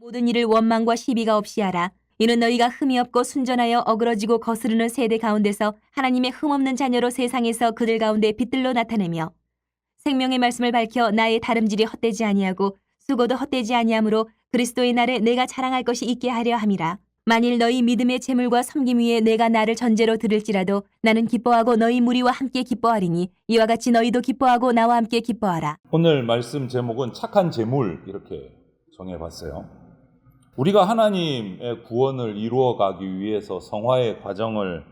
모든 일을 원망과 시비가 없이 하라. 이는 너희가 흠이 없고 순전하여 어그러지고 거스르는 세대 가운데서 하나님의 흠없는 자녀로 세상에서 그들 가운데 빛들로 나타내며 생명의 말씀을 밝혀 나의 다름질이 헛되지 아니하고 수고도 헛되지 아니하므로 그리스도의 날에 내가 자랑할 것이 있게 하려 함이라. 만일 너희 믿음의 재물과 섬김 위에 내가 나를 전제로 들을지라도 나는 기뻐하고 너희 무리와 함께 기뻐하리니 이와 같이 너희도 기뻐하고 나와 함께 기뻐하라. 오늘 말씀 제목은 착한 재물 이렇게 정해봤어요. 우리가 하나님의 구원을 이루어가기 위해서 성화의 과정을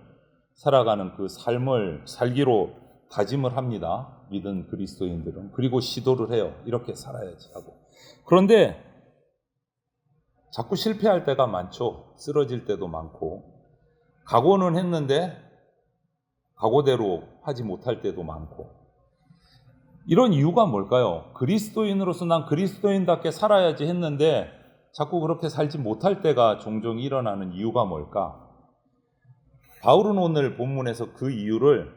살아가는 그 삶을 살기로 다짐을 합니다. 믿은 그리스도인들은. 그리고 시도를 해요. 이렇게 살아야지 하고. 그런데 자꾸 실패할 때가 많죠. 쓰러질 때도 많고. 각오는 했는데 각오대로 하지 못할 때도 많고. 이런 이유가 뭘까요? 그리스도인으로서 난 그리스도인답게 살아야지 했는데 자꾸 그렇게 살지 못할 때가 종종 일어나는 이유가 뭘까? 바울은 오늘 본문에서 그 이유를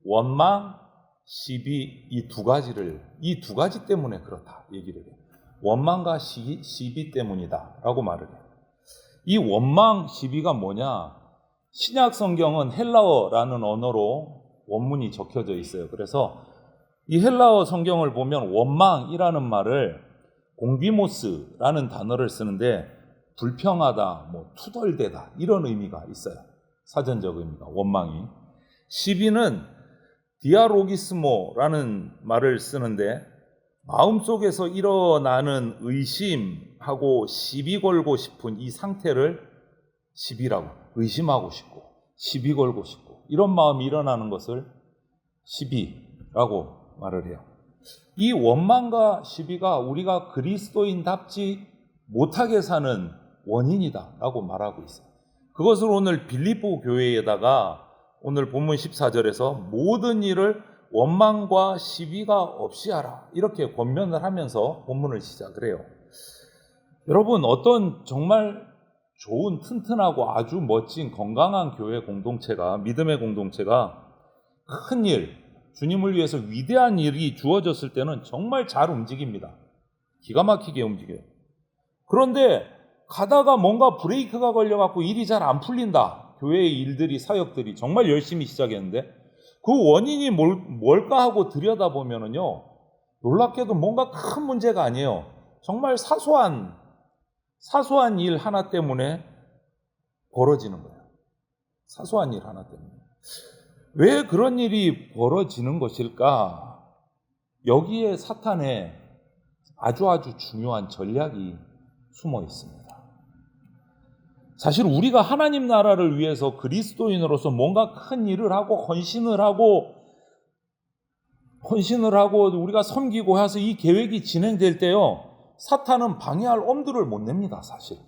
원망, 시비 이 두 가지 때문에 그렇다 얘기를 해요. 원망과 시비 때문이다 라고 말을 해요. 이 원망, 시비가 뭐냐? 신약 성경은 헬라어라는 언어로 원문이 적혀져 있어요. 그래서 이 헬라어 성경을 보면 원망이라는 말을 공비모스라는 단어를 쓰는데 불평하다, 투덜대다 이런 의미가 있어요. 사전적 의미가 원망이. 시비는 디아로기스모라는 말을 쓰는데 마음속에서 일어나는 의심하고 시비 걸고 싶은 이 상태를 시비라고, 의심하고 싶고 시비 걸고 싶고 이런 마음이 일어나는 것을 시비라고 말을 해요. 이 원망과 시비가 우리가 그리스도인답지 못하게 사는 원인이다 라고 말하고 있어요. 그것을 오늘 빌립보 교회에다가 오늘 본문 14절에서 모든 일을 원망과 시비가 없이 하라 이렇게 권면을 하면서 본문을 시작을 해요. 여러분, 어떤 정말 좋은 튼튼하고 아주 멋진 건강한 교회 공동체가, 믿음의 공동체가 큰 일, 주님을 위해서 위대한 일이 주어졌을 때는 정말 잘 움직입니다. 기가 막히게 움직여요. 그런데 가다가 뭔가 브레이크가 걸려갖고 일이 잘 안 풀린다. 교회의 일들이, 사역들이 정말 열심히 시작했는데 그 원인이 뭘까 하고 들여다보면은요, 놀랍게도 뭔가 큰 문제가 아니에요. 정말 사소한 일 하나 때문에 벌어지는 거예요. 사소한 일 하나 때문에. 왜 그런 일이 벌어지는 것일까? 여기에 사탄의 아주 중요한 전략이 숨어 있습니다. 사실 우리가 하나님 나라를 위해서 그리스도인으로서 뭔가 큰 일을 하고 헌신을 하고 우리가 섬기고 해서 이 계획이 진행될 때요, 사탄은 방해할 엄두를 못 냅니다, 사실.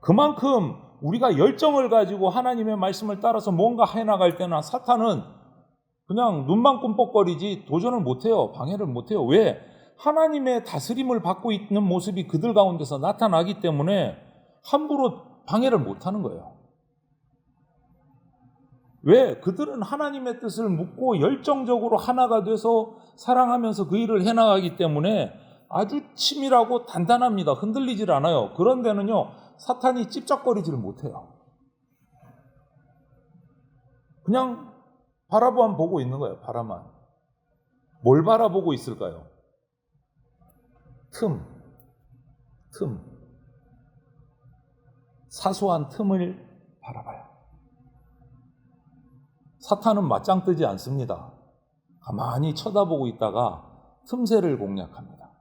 그만큼 우리가 열정을 가지고 하나님의 말씀을 따라서 뭔가 해나갈 때나 사탄은 그냥 눈만 끔뻑거리지 도전을 못해요. 방해를 못해요. 왜? 하나님의 다스림을 받고 있는 모습이 그들 가운데서 나타나기 때문에 함부로 방해를 못하는 거예요. 왜? 그들은 하나님의 뜻을 묻고 열정적으로 하나가 돼서 사랑하면서 그 일을 해나가기 때문에 아주 치밀하고 단단합니다. 흔들리질 않아요. 그런데는요, 사탄이 찝쩍거리지를 못해요. 그냥 바라만 보고 있는 거예요. 바라만. 뭘 바라보고 있을까요? 틈. 사소한 틈을 바라봐요. 사탄은 맞짱 뜨지 않습니다. 가만히 쳐다보고 있다가 틈새를 공략합니다.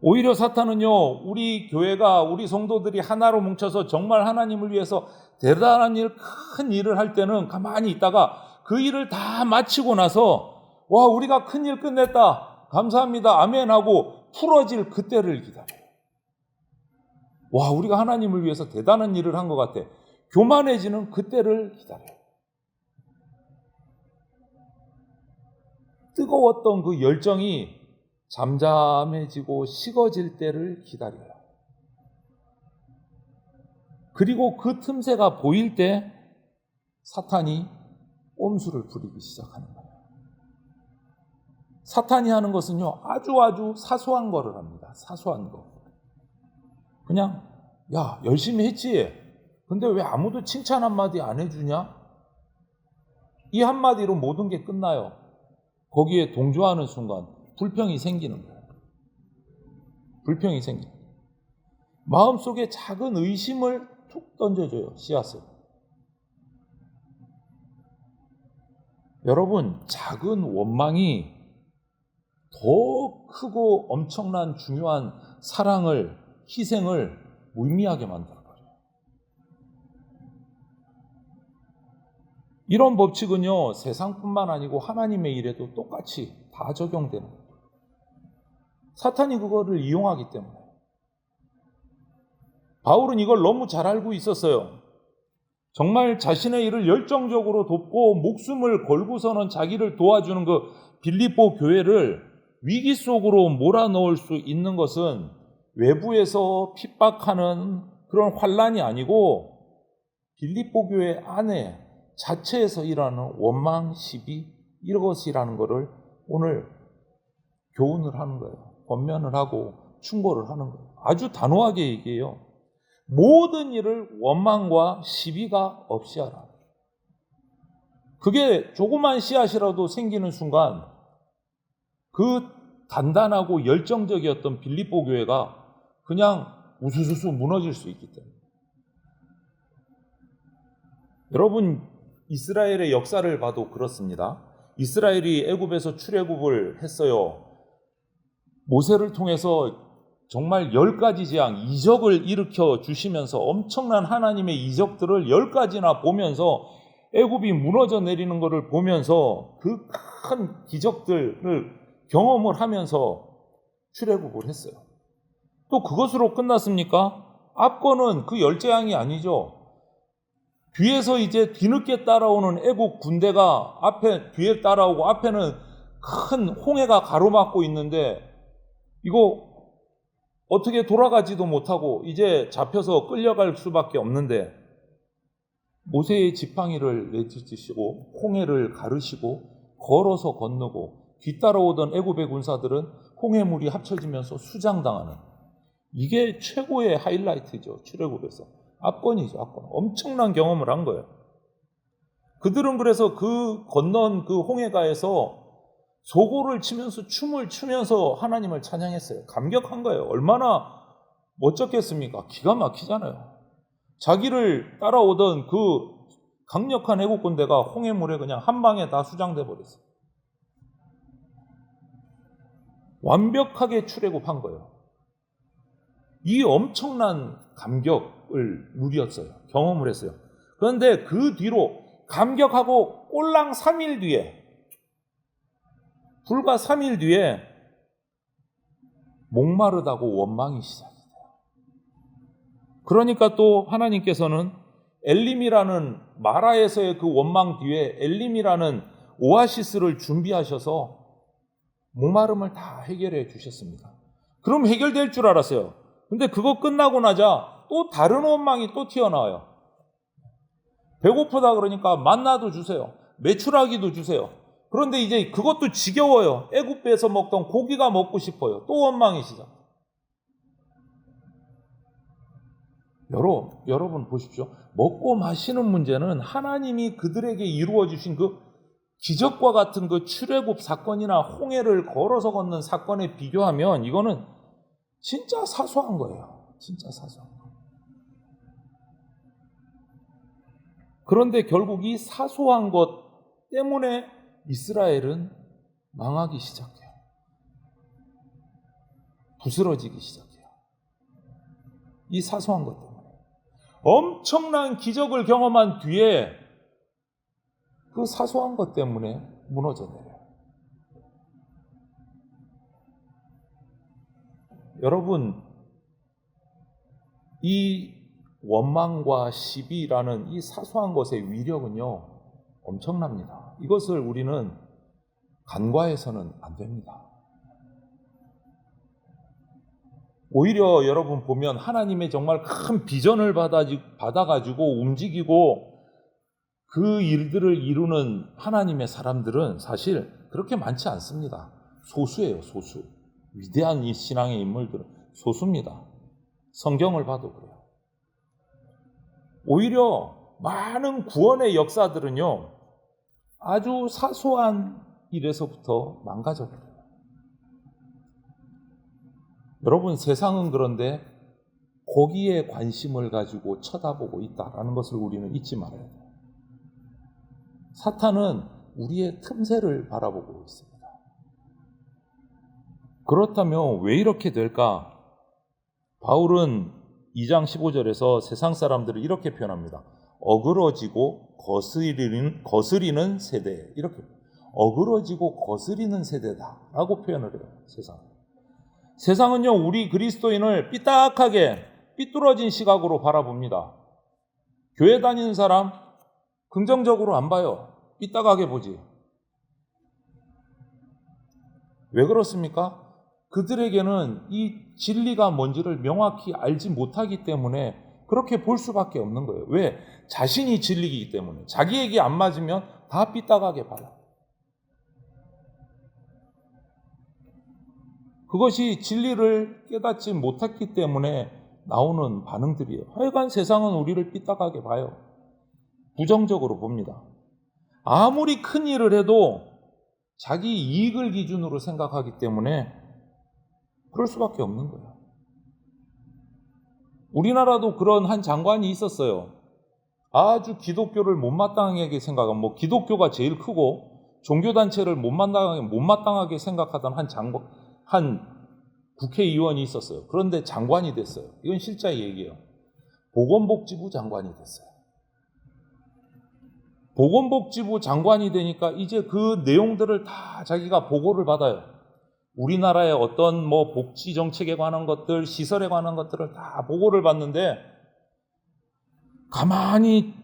오히려 사탄은요, 우리 교회가, 우리 성도들이 하나로 뭉쳐서 정말 하나님을 위해서 대단한 일, 큰 일을 할 때는 가만히 있다가 그 일을 다 마치고 나서 와, 우리가 큰 일 끝냈다, 감사합니다, 아멘 하고 풀어질 그때를 기다려요. 와, 우리가 하나님을 위해서 대단한 일을 한 것 같아. 교만해지는 그때를 기다려요. 뜨거웠던 그 열정이 잠잠해지고 식어질 때를 기다려요. 그리고 그 틈새가 보일 때 사탄이 꼼수를 부리기 시작하는 거예요. 사탄이 하는 것은요, 아주 사소한 거를 합니다. 사소한 거. 그냥, 야, 열심히 했지? 근데 왜 아무도 칭찬 한마디 안 해주냐? 이 한마디로 모든 게 끝나요. 거기에 동조하는 순간 불평이 생기는 거예요. 불평이 생깁니다. 마음속에 작은 의심을 툭 던져줘요. 씨앗을. 여러분, 작은 원망이 더 크고 엄청난 중요한 사랑을, 희생을 무의미하게 만들어버려요. 이런 법칙은요, 세상뿐만 아니고 하나님의 일에도 똑같이 다 적용되는 거예요. 사탄이 그거를 이용하기 때문에. 바울은 이걸 너무 잘 알고 있었어요. 정말 자신의 일을 열정적으로 돕고 목숨을 걸고서는 자기를 도와주는 그 빌립보 교회를 위기 속으로 몰아넣을 수 있는 것은 외부에서 핍박하는 그런 환란이 아니고 빌립보 교회 안에 자체에서 일하는 원망, 시비 이것이라는 것을 오늘 교훈을 하는 거예요. 권면을 하고 충고를 하는 거예요. 아주 단호하게 얘기해요. 모든 일을 원망과 시비가 없이 하라. 그게 조그만 씨앗이라도 생기는 순간 그 단단하고 열정적이었던 빌립보 교회가 그냥 우수수수 무너질 수 있기 때문에. 여러분, 이스라엘의 역사를 봐도 그렇습니다. 이스라엘이 애굽에서 출애굽을 했어요. 모세를 통해서 정말 10가지 재앙, 이적을 일으켜 주시면서 엄청난 하나님의 이적들을 10가지나 보면서 애굽이 무너져 내리는 것을 보면서 그 큰 기적들을 경험을 하면서 출애굽을 했어요. 또 그것으로 끝났습니까? 앞거는 그 10재앙이 아니죠. 뒤에서 이제 뒤늦게 따라오는 애국 군대가 뒤에 따라오고 앞에는 큰 홍해가 가로막고 있는데 이거 어떻게 돌아가지도 못하고 이제 잡혀서 끌려갈 수밖에 없는데 모세의 지팡이를 내찢으시고 홍해를 가르시고 걸어서 건너고 뒤따라오던 애굽의 군사들은 홍해물이 합쳐지면서 수장당하는 이게 최고의 하이라이트죠. 출애굽에서. 압권이죠. 압권. 엄청난 경험을 한 거예요. 그들은 그래서 그 건넌 그 홍해가에서 소고를 치면서 춤을 추면서 하나님을 찬양했어요. 감격한 거예요. 얼마나 멋졌겠습니까? 기가 막히잖아요. 자기를 따라오던 그 강력한 애국 군대가 홍해물에 그냥 한 방에 다 수장돼 버렸어요. 완벽하게 출애굽한 거예요. 이 엄청난 감격을 누렸어요. 경험을 했어요. 그런데 그 뒤로 감격하고 꼴랑 3일 뒤에 불과 3일 뒤에 목마르다고 원망이 시작돼요. 그러니까 또 하나님께서는 엘림이라는 마라에서의 그 원망 뒤에 엘림이라는 오아시스를 준비하셔서 목마름을 다 해결해 주셨습니다. 그럼 해결될 줄 알았어요. 근데 그거 끝나고 나자 또 다른 원망이 또 튀어나와요. 배고프다 그러니까 만나도 주세요. 메추라기도 주세요. 그런데 이제 그것도 지겨워요. 애굽에서 먹던 고기가 먹고 싶어요. 또 원망이 시작. 여러분 보십시오. 먹고 마시는 문제는 하나님이 그들에게 이루어 주신 그 기적과 같은 그 출애굽 사건이나 홍해를 걸어서 걷는 사건에 비교하면 이거는 진짜 사소한 거예요. 진짜 사소한 거. 그런데 결국 이 사소한 것 때문에 이스라엘은 망하기 시작해요. 부스러지기 시작해요. 이 사소한 것 때문에. 엄청난 기적을 경험한 뒤에 그 사소한 것 때문에 무너져 내려요. 여러분, 이 원망과 시비라는 이 사소한 것의 위력은요, 엄청납니다. 이것을 우리는 간과해서는 안 됩니다. 오히려 여러분 보면 하나님의 정말 큰 비전을 받아가지고 움직이고 그 일들을 이루는 하나님의 사람들은 사실 그렇게 많지 않습니다. 소수예요, 소수. 위대한 이 신앙의 인물들은 소수입니다. 성경을 봐도 그래요. 오히려 많은 구원의 역사들은요, 아주 사소한 일에서부터 망가져버려요. 여러분, 세상은 그런데 거기에 관심을 가지고 쳐다보고 있다라는 것을 우리는 잊지 말아야 돼요. 사탄은 우리의 틈새를 바라보고 있습니다. 그렇다면 왜 이렇게 될까? 바울은 2장 15절에서 세상 사람들을 이렇게 표현합니다. 어그러지고 거스리는 세대. 이렇게 어그러지고 거스리는 세대다라고 표현을 해요. 세상은요, 우리 그리스도인을 삐딱하게 삐뚤어진 시각으로 바라봅니다. 교회 다니는 사람 긍정적으로 안 봐요. 삐딱하게 보지. 왜 그렇습니까? 그들에게는 이 진리가 뭔지를 명확히 알지 못하기 때문에 그렇게 볼 수밖에 없는 거예요. 왜? 자신이 진리이기 때문에. 자기에게 안 맞으면 다 삐딱하게 봐요. 그것이 진리를 깨닫지 못했기 때문에 나오는 반응들이에요. 하여간 세상은 우리를 삐딱하게 봐요. 부정적으로 봅니다. 아무리 큰 일을 해도 자기 이익을 기준으로 생각하기 때문에 그럴 수밖에 없는 거예요. 우리나라도 그런 한 장관이 있었어요. 아주 기독교를 못마땅하게 생각하고, 기독교가 제일 크고 종교단체를 못마땅하게 생각하던 한 국회의원이 있었어요. 그런데 장관이 됐어요. 이건 실제 얘기예요. 보건복지부 장관이 됐어요. 보건복지부 장관이 되니까 이제 그 내용들을 다 자기가 보고를 받아요. 우리나라의 어떤 복지 정책에 관한 것들, 시설에 관한 것들을 다 보고를 받는데, 가만히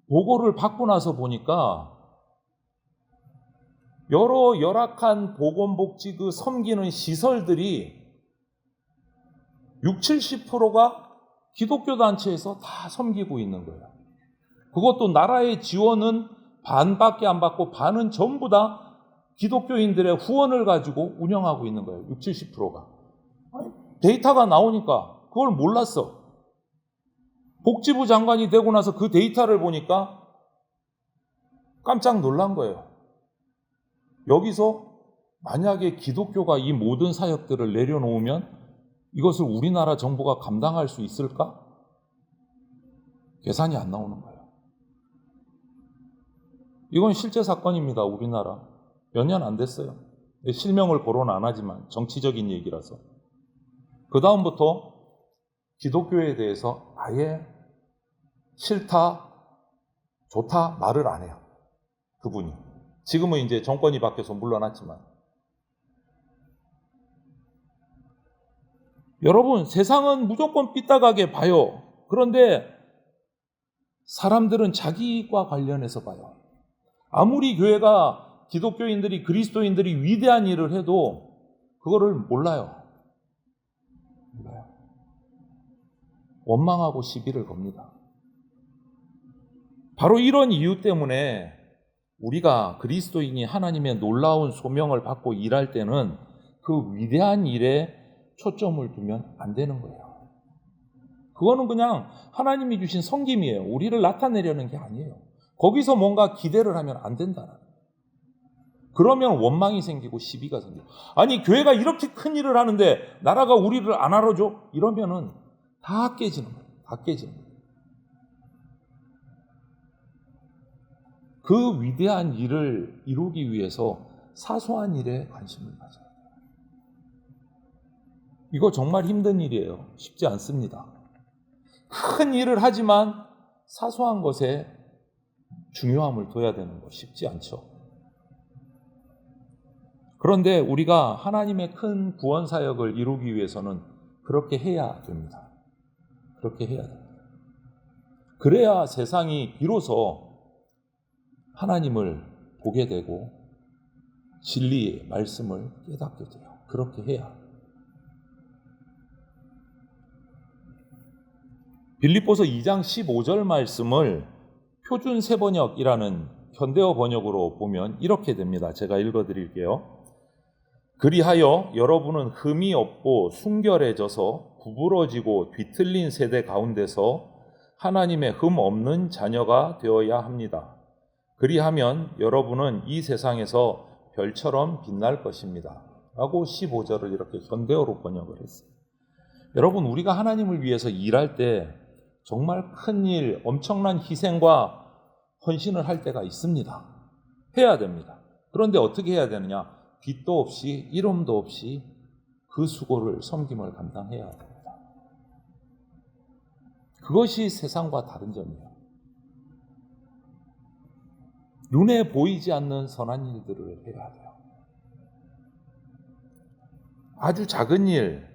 보고를 받고 나서 보니까 여러 열악한 보건복지 그 섬기는 시설들이 60-70%가 기독교 단체에서 다 섬기고 있는 거예요. 그것도 나라의 지원은 반밖에 안 받고 반은 전부 다 기독교인들의 후원을 가지고 운영하고 있는 거예요. 60-70%가. 데이터가 나오니까 그걸 몰랐어. 복지부 장관이 되고 나서 그 데이터를 보니까 깜짝 놀란 거예요. 여기서 만약에 기독교가 이 모든 사역들을 내려놓으면 이것을 우리나라 정부가 감당할 수 있을까? 계산이 안 나오는 거예요. 이건 실제 사건입니다. 우리나라. 몇 년 안 됐어요. 실명을 거론 안 하지만 정치적인 얘기라서. 그 다음부터 기독교에 대해서 아예 싫다, 좋다 말을 안 해요. 그분이. 지금은 이제 정권이 바뀌어서 물러났지만. 여러분, 세상은 무조건 삐딱하게 봐요. 그런데 사람들은 자기와 관련해서 봐요. 아무리 교회가 기독교인들이, 그리스도인들이 위대한 일을 해도 그거를 몰라요. 원망하고 시비를 겁니다. 바로 이런 이유 때문에 우리가 그리스도인이 하나님의 놀라운 소명을 받고 일할 때는 그 위대한 일에 초점을 두면 안 되는 거예요. 그거는 그냥 하나님이 주신 섬김이에요. 우리를 나타내려는 게 아니에요. 거기서 뭔가 기대를 하면 안 된다는 거예요. 그러면 원망이 생기고 시비가 생겨요. 아니, 교회가 이렇게 큰 일을 하는데 나라가 우리를 안 알아줘? 이러면은 다 깨지는 거예요. 다 깨지는 거예요. 그 위대한 일을 이루기 위해서 사소한 일에 관심을 가져야 돼요. 이거 정말 힘든 일이에요. 쉽지 않습니다. 큰 일을 하지만 사소한 것에 중요함을 둬야 되는 거 쉽지 않죠. 그런데 우리가 하나님의 큰 구원 사역을 이루기 위해서는 그렇게 해야 됩니다. 그렇게 해야 됩니다. 그래야 세상이 비로소 하나님을 보게 되고 진리의 말씀을 깨닫게 돼요. 그렇게 해야. 빌립보서 2장 15절 말씀을 표준 세번역이라는 현대어 번역으로 보면 이렇게 됩니다. 제가 읽어드릴게요. 그리하여 여러분은 흠이 없고 순결해져서 구부러지고 뒤틀린 세대 가운데서 하나님의 흠 없는 자녀가 되어야 합니다. 그리하면 여러분은 이 세상에서 별처럼 빛날 것입니다. 라고 15절을 이렇게 현대어로 번역을 했어요. 여러분, 우리가 하나님을 위해서 일할 때 정말 큰일, 엄청난 희생과 헌신을 할 때가 있습니다. 해야 됩니다. 그런데 어떻게 해야 되느냐? 빚도 없이 이름도 없이 그 수고를, 섬김을 감당해야 됩니다. 그것이 세상과 다른 점이에요. 눈에 보이지 않는 선한 일들을 해야 돼요. 아주 작은 일,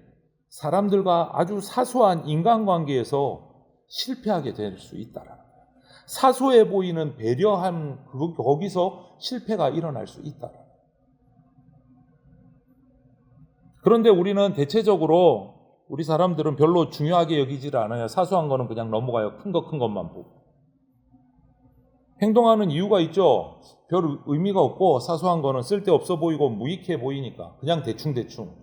사람들과 아주 사소한 인간관계에서 실패하게 될 수 있다라는 거예요. 사소해 보이는 배려함, 거기서 실패가 일어날 수 있다라는 거예요. 그런데 우리는 대체적으로 우리 사람들은 별로 중요하게 여기지를 않아요. 사소한 거는 그냥 넘어가요. 큰 것만 보고. 행동하는 이유가 있죠. 별 의미가 없고 사소한 거는 쓸데없어 보이고 무익해 보이니까 그냥 대충.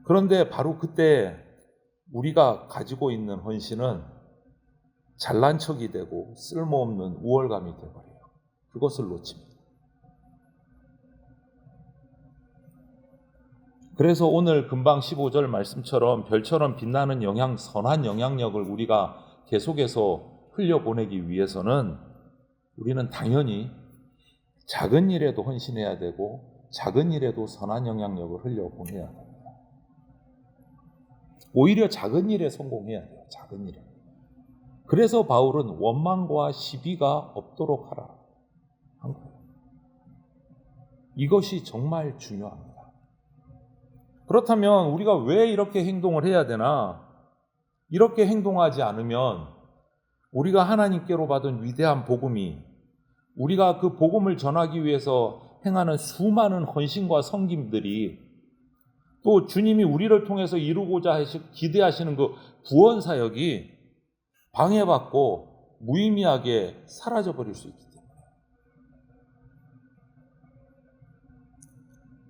그런데 바로 그때 우리가 가지고 있는 헌신은 잘난 척이 되고 쓸모없는 우월감이 되어버려요. 그것을 놓칩니다. 그래서 오늘 금방 15절 말씀처럼 별처럼 빛나는 선한 영향력을 우리가 계속해서 흘려보내기 위해서는 우리는 당연히 작은 일에도 헌신해야 되고 작은 일에도 선한 영향력을 흘려보내야 됩니다. 오히려 작은 일에 성공해야 돼요. 작은 일에. 그래서 바울은 원망과 시비가 없도록 하라 한 거예요. 이것이 정말 중요합니다. 그렇다면 우리가 왜 이렇게 행동을 해야 되나? 이렇게 행동하지 않으면 우리가 하나님께로 받은 위대한 복음이, 우리가 그 복음을 전하기 위해서 행하는 수많은 헌신과 섬김들이, 또 주님이 우리를 통해서 이루고자 기대하시는 그 구원 사역이 방해받고 무의미하게 사라져버릴 수 있기 때문에.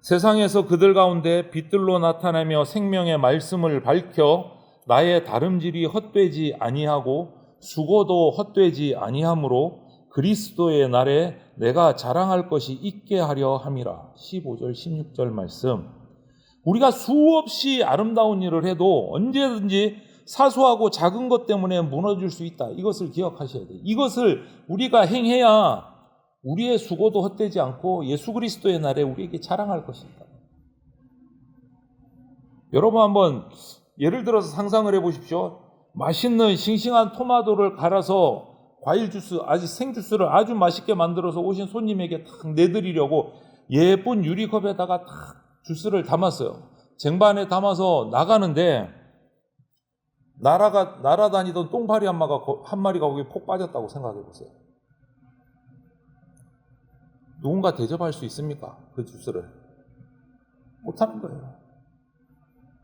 세상에서 그들 가운데 빛들로 나타내며 생명의 말씀을 밝혀 나의 다름질이 헛되지 아니하고 수고도 헛되지 아니하므로 그리스도의 날에 내가 자랑할 것이 있게 하려 함이라. 15절 16절 말씀. 우리가 수없이 아름다운 일을 해도 언제든지 사소하고 작은 것 때문에 무너질 수 있다. 이것을 기억하셔야 돼요. 이것을 우리가 행해야 우리의 수고도 헛되지 않고 예수 그리스도의 날에 우리에게 자랑할 것입니다. 여러분 한번 예를 들어서 상상을 해보십시오. 맛있는 싱싱한 토마토를 갈아서 과일 주스, 아주 생주스를 아주 맛있게 만들어서 오신 손님에게 탁 내드리려고 예쁜 유리컵에다가 탁 주스를 담았어요. 쟁반에 담아서 나가는데 날아다니던 똥파리 한 마리가 거기에 폭 빠졌다고 생각해 보세요. 누군가 대접할 수 있습니까? 그 주스를. 못하는 거예요.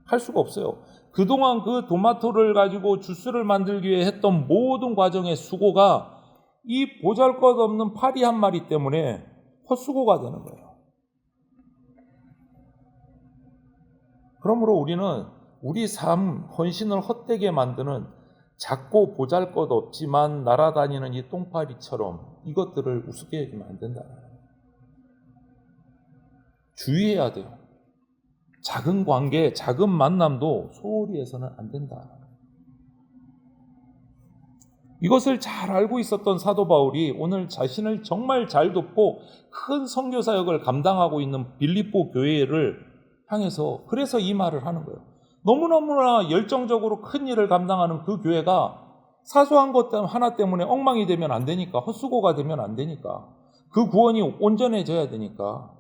할 수가 없어요. 그동안 그 토마토를 가지고 주스를 만들기 위해 했던 모든 과정의 수고가 이 보잘것없는 파리 한 마리 때문에 헛수고가 되는 거예요. 그러므로 우리는 우리 삶, 헌신을 헛되게 만드는 작고 보잘것없지만 날아다니는 이 똥파리처럼 이것들을 우습게 여기면 안 된다. 주의해야 돼요. 작은 관계, 작은 만남도 소홀히 해서는 안 된다. 이것을 잘 알고 있었던 사도 바울이 오늘 자신을 정말 잘 돕고 큰 선교 사역을 감당하고 있는 빌립보 교회를 향해서 그래서 이 말을 하는 거예요. 너무너무나 열정적으로 큰 일을 감당하는 그 교회가 사소한 것 하나 때문에 엉망이 되면 안 되니까, 헛수고가 되면 안 되니까, 그 구원이 온전해져야 되니까.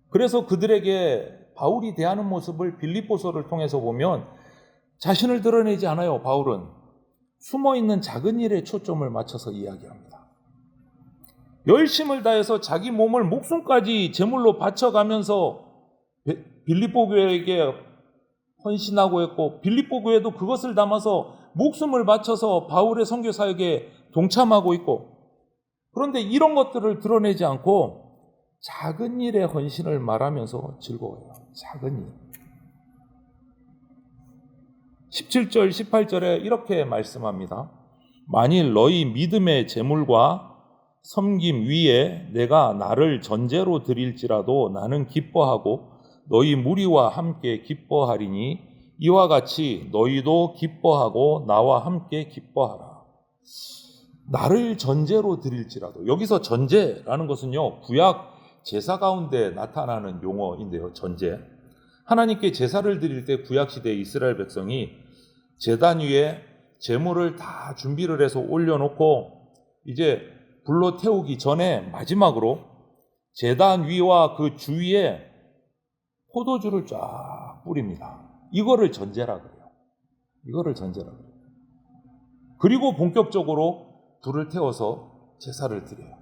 그래서 그들에게 바울이 대하는 모습을 빌립보서를 통해서 보면 자신을 드러내지 않아요. 바울은 숨어있는 작은 일에 초점을 맞춰서 이야기합니다. 열심을 다해서 자기 몸을 목숨까지 제물로 바쳐가면서 빌립보 교회에게 헌신하고 했고, 빌립보 교회도 그것을 담아서 목숨을 바쳐서 바울의 선교 사역에 동참하고 있고, 그런데 이런 것들을 드러내지 않고 작은 일에 헌신을 말하면서 즐거워요. 작은 일. 17절, 18절에 이렇게 말씀합니다. 만일 너희 믿음의 제물과 섬김 위에 내가 나를 전제로 드릴지라도 나는 기뻐하고 너희 무리와 함께 기뻐하리니 이와 같이 너희도 기뻐하고 나와 함께 기뻐하라. 나를 전제로 드릴지라도, 여기서 전제라는 것은요, 구약 제사 가운데 나타나는 용어인데요. 전제. 하나님께 제사를 드릴 때 구약 시대 이스라엘 백성이 제단 위에 제물을 다 준비를 해서 올려놓고 이제 불로 태우기 전에 마지막으로 제단 위와 그 주위에 포도주를 쫙 뿌립니다. 이거를 전제라 그래요. 이거를 전제라 그래요. 그리고 본격적으로 불을 태워서 제사를 드려요.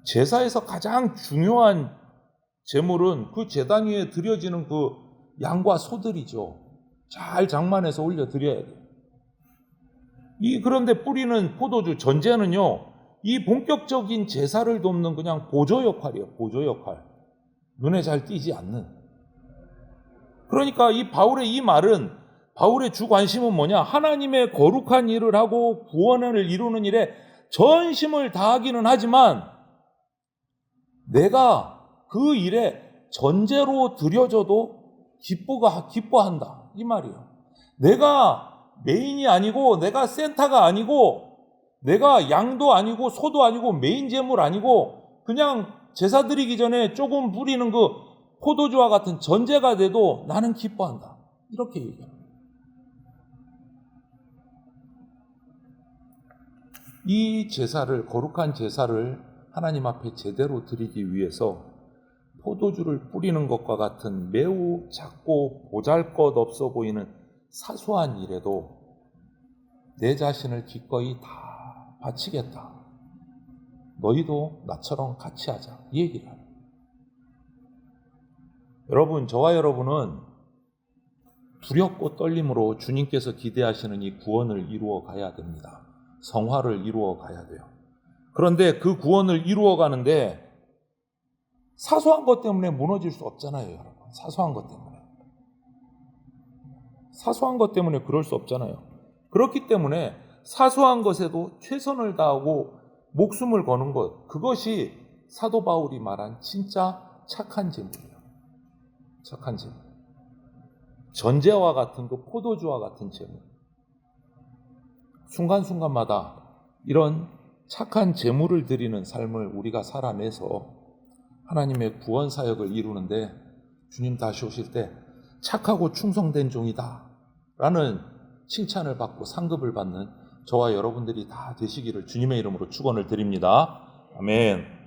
제사에서 가장 중요한 제물은 그 제단 위에 드려지는 그 양과 소들이죠. 잘 장만해서 올려 드려야 돼요. 그런데 뿌리는 포도주 전제는요, 이 본격적인 제사를 돕는 그냥 보조 역할이에요. 보조 역할. 눈에 잘 띄지 않는. 그러니까 이 바울의 이 말은, 바울의 주 관심은 뭐냐? 하나님의 거룩한 일을 하고 구원을 이루는 일에 전심을 다하기는 하지만 내가 그 일에 전제로 드려져도 기뻐한다. 이 말이에요. 내가 메인이 아니고, 내가 센터가 아니고, 내가 양도 아니고 소도 아니고 메인 제물 아니고 그냥 제사 드리기 전에 조금 뿌리는 그 포도주와 같은 전제가 돼도 나는 기뻐한다. 이렇게 얘기합니다. 이 제사를, 거룩한 제사를 하나님 앞에 제대로 드리기 위해서 포도주를 뿌리는 것과 같은 매우 작고 보잘것없어 보이는 사소한 일에도 내 자신을 기꺼이 다 바치겠다. 너희도 나처럼 같이 하자. 이 얘기를 합니다. 여러분, 저와 여러분은 두렵고 떨림으로 주님께서 기대하시는 이 구원을 이루어 가야 됩니다. 성화를 이루어 가야 돼요. 그런데 그 구원을 이루어 가는데 사소한 것 때문에 무너질 수 없잖아요, 여러분. 사소한 것 때문에. 사소한 것 때문에 그럴 수 없잖아요. 그렇기 때문에 사소한 것에도 최선을 다하고 목숨을 거는 것, 그것이 사도 바울이 말한 진짜 착한 제물이에요. 착한 제물. 전제와 같은 그 포도주와 같은 제물. 순간순간마다 이런 착한 제물을 드리는 삶을 우리가 살아내서 하나님의 구원 사역을 이루는데 주님 다시 오실 때 착하고 충성된 종이다 라는 칭찬을 받고 상급을 받는 저와 여러분들이 다 되시기를 주님의 이름으로 축원을 드립니다. 아멘.